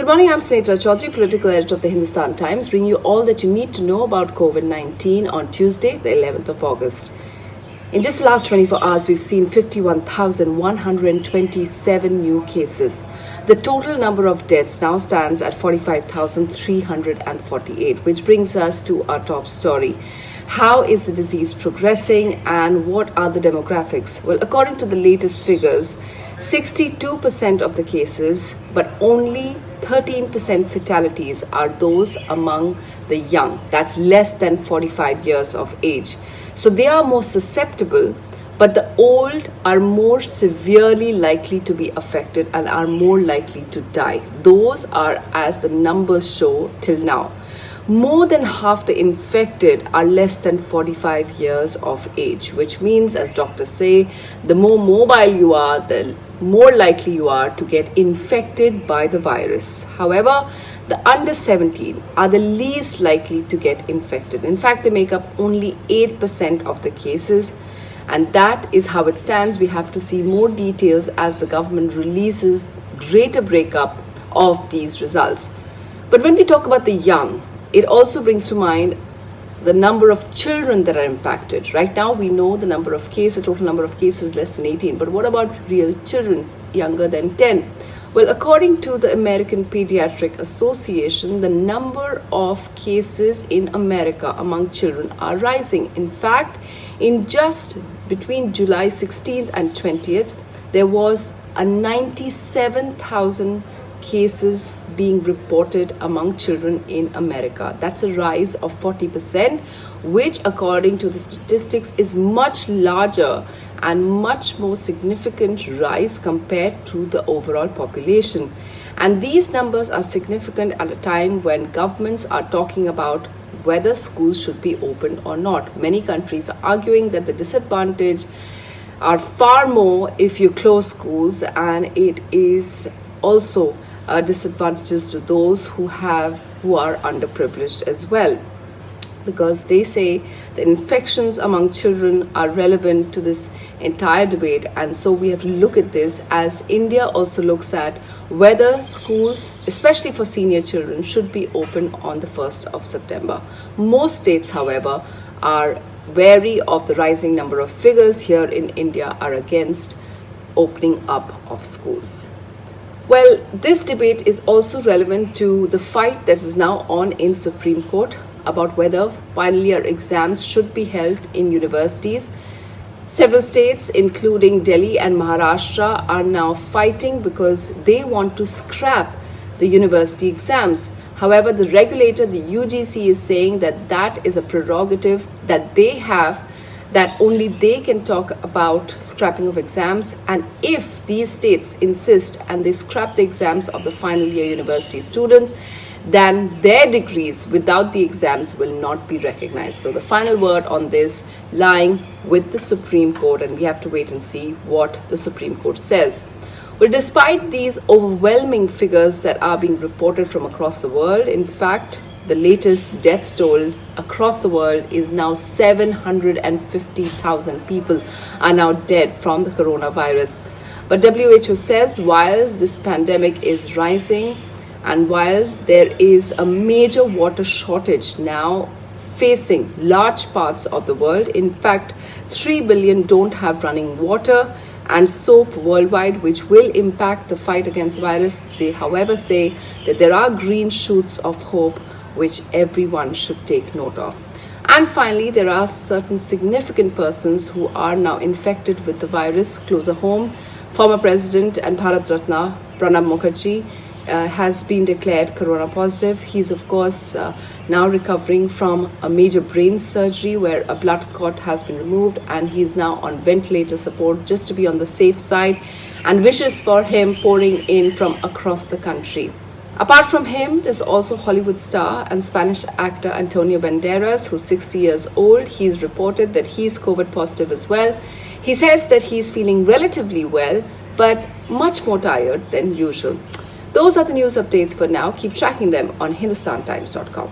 Good morning, I'm Sunetra Choudhury, political editor of the Hindustan Times, bringing you all that you need to know about COVID-19 on Tuesday, the 11th of August. In just the last 24 hours, we've seen 51,127 new cases. The total number of deaths now stands at 45,348, which brings us to our top story. How is the disease progressing and what are the demographics? Well, according to the latest figures, 62% of the cases, but only 13% fatalities are those among the young. That's less than 45 years of age. So they are more susceptible, but the old are more severely likely to be affected and are more likely to die. Those are as the numbers show till now. More than half the infected are less than 45 years of age, which means, as doctors say, the more mobile you are, the more likely you are to get infected by the virus. However, the under 17 are the least likely to get infected. In fact, they make up only 8% of the cases. And that is how it stands. We have to see more details as the government releases greater breakup of these results. But when we talk about the young, it also brings to mind the number of children that are impacted. Right now, we know the number of cases, total number of cases less than 18. But what about real children younger than 10? Well, according to the American Pediatric Association, the number of cases in America among children are rising. In fact, in just between July 16th and 20th, there was a 97,000 cases being reported among children in America. That's a rise of 40%, which according to the statistics is much larger and much more significant rise compared to the overall population. And these numbers are significant at a time when governments are talking about whether schools should be open or not. Many countries are arguing that the disadvantage are far more if you close schools, and it is also disadvantages to those who are underprivileged as well, because they say the infections among children are relevant to this entire debate. And so we have to look at this as India also looks at whether schools, especially for senior children, should be open on the 1st of September. Most states, however, are wary of the rising number of figures here in India are against opening up of schools. Well, this debate is also relevant to the fight that is now on in Supreme Court about whether final year exams should be held in universities. Several states, including Delhi and Maharashtra, are now fighting because they want to scrap the university exams. However, the regulator, the UGC, is saying that that is a prerogative that they have, that only they can talk about scrapping of exams. And if these states insist and they scrap the exams of the final year university students, then their degrees without the exams will not be recognized. So the final word on this lying with the Supreme Court, and we have to wait and see what the Supreme Court says. Well, despite these overwhelming figures that are being reported from across the world, in fact, the latest death toll across the world is now 750,000 people are now dead from the coronavirus. But WHO says while this pandemic is rising and while there is a major water shortage now facing large parts of the world, in fact, 3 billion don't have running water and soap worldwide, which will impact the fight against the virus. They, however, say that there are green shoots of hope which everyone should take note of. And finally, there are certain significant persons who are now infected with the virus. Closer home, former President and Bharat Ratna PRANAB Mukherjee has been declared corona positive. He's of course now recovering from a major brain surgery where a blood clot has been removed, and he's now on ventilator support just to be on the safe side, and wishes for him pouring in from across the country. Apart from him, there's also Hollywood star and Spanish actor Antonio Banderas, who's 60 years old. He's reported that he's COVID positive as well. He says that he's feeling relatively well, but much more tired than usual. Those are the news updates for now. Keep tracking them on HindustanTimes.com.